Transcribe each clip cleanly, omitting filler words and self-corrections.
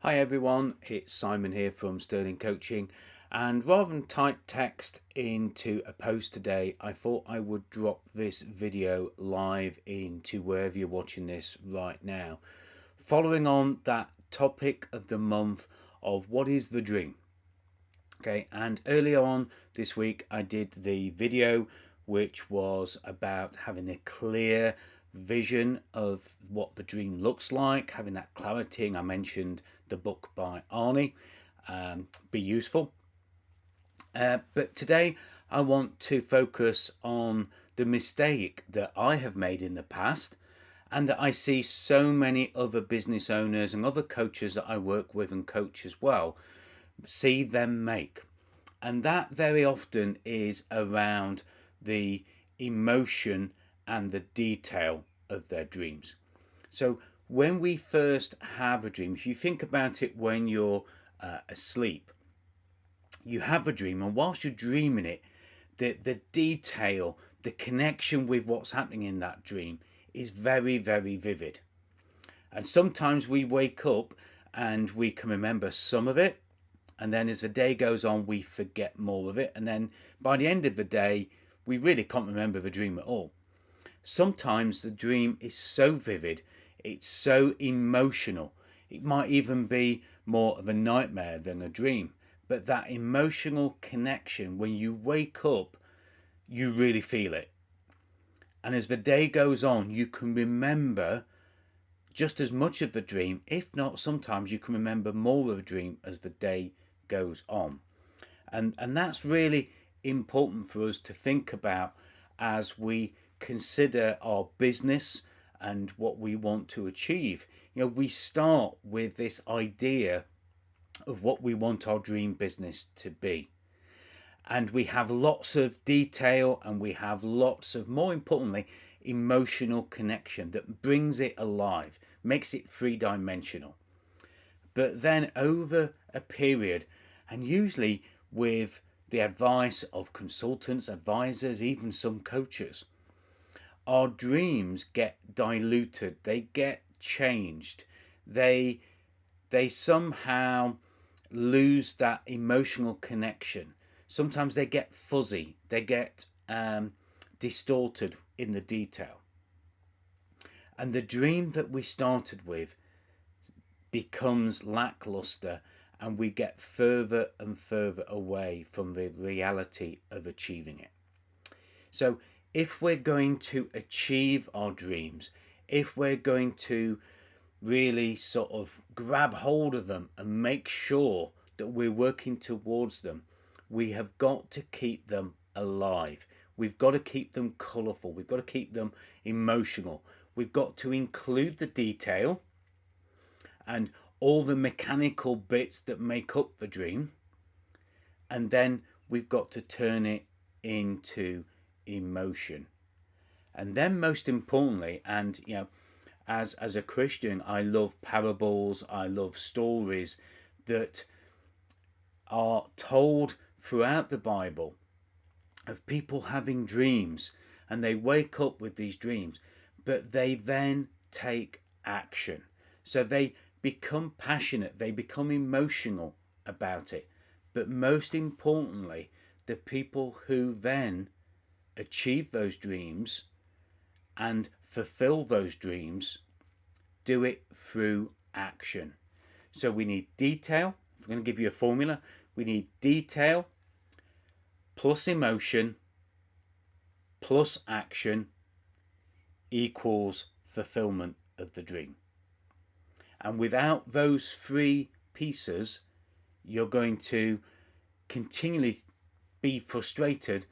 Hi everyone, it's Simon here from Sterling Coaching, and rather than type text into a post today, I thought I would drop this video live into wherever you're watching this right now, following on that topic of the month of what is the dream. Okay, and earlier on this week I did the video which was about having a clear vision of what the dream looks like, having that clarity, and I mentioned the book by Arnie, Be Useful. But today I want to focus on the mistake that I have made in the past and that I see so many other business owners and other coaches that I work with and coach as well see them make. And that very often is around the emotion and the detail of their dreams. So when we first have a dream, if you think about it when you're asleep, you have a dream, and whilst you're dreaming it, the detail, the connection with what's happening in that dream is very, very vivid. And sometimes we wake up and we can remember some of it, and then as the day goes on we forget more of it, and then by the end of the day we really can't remember the dream at all. Sometimes the dream is so vivid, it's so emotional, it might even be more of a nightmare than a dream, but that emotional connection, when you wake up you really feel it, and as the day goes on you can remember just as much of the dream, if not sometimes you can remember more of the dream as the day goes on. And that's really important for us to think about as we consider our business and what we want to achieve. We start with this idea of what we want our dream business to be, and we have lots of detail and we have lots of, more importantly, emotional connection that brings it alive, makes it three-dimensional. But then over a period, and usually with the advice of consultants, advisors, even some coaches, our dreams get diluted, they get changed, they somehow lose that emotional connection. Sometimes they get fuzzy, they get distorted in the detail, and the dream that we started with becomes lackluster, and we get further and further away from the reality of achieving it. So if we're going to achieve our dreams, if we're going to really sort of grab hold of them and make sure that we're working towards them, we have got to keep them alive. We've got to keep them colourful. We've got to keep them emotional. We've got to include the detail and all the mechanical bits that make up the dream, and then we've got to turn it into emotion. And then most importantly, and as a Christian, I love parables, I love stories that are told throughout the Bible of people having dreams, and they wake up with these dreams, but they then take action. So they become passionate, they become emotional about it. But most importantly, the people who then achieve those dreams and fulfill those dreams do it through action. So we need detail. If we're going to give you a formula, we need detail plus emotion plus action equals fulfillment of the dream. And without those three pieces, you're going to continually be frustrated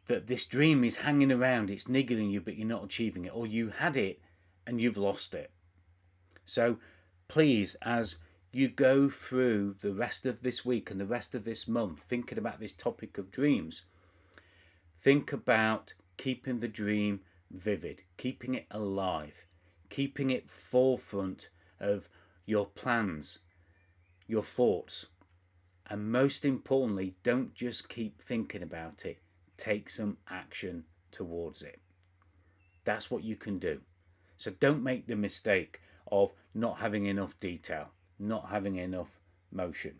that this dream is hanging around, it's niggling you, but you're not achieving it, or you had it and you've lost it. So please, as you go through the rest of this week and the rest of this month thinking about this topic of dreams, think about keeping the dream vivid, keeping it alive, keeping it forefront of your plans, your thoughts, and most importantly, don't just keep thinking about it, take some action towards it. That's what you can do. So don't make the mistake of not having enough detail. not having enough motion.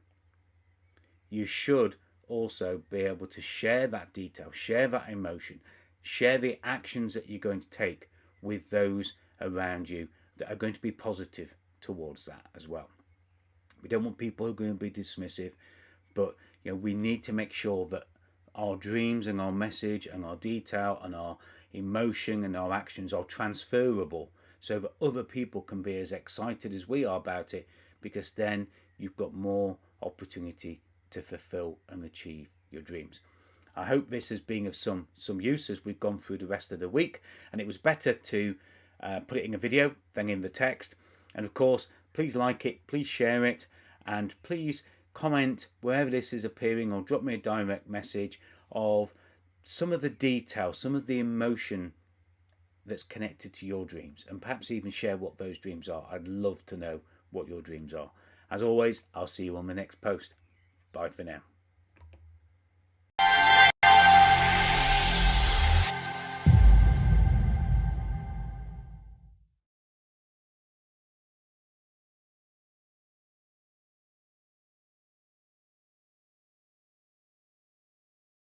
You should also be able to share that detail, share that emotion, share the actions that you're going to take with those around you that are going to be positive towards that as well. We don't want people who are going to be dismissive, but we need to make sure that our dreams and our message and our detail and our emotion and our actions are transferable, so that other people can be as excited as we are about it, because then you've got more opportunity to fulfill and achieve your dreams. I hope this has been of some use as we've gone through the rest of the week, and it was better to put it in a video than in the text. And of course, please like it, please share it, and please comment wherever this is appearing, or drop me a direct message of some of the detail, some of the emotion that's connected to your dreams, and perhaps even share what those dreams are. I'd love to know what your dreams are. As always, I'll see you on the next post. Bye for now.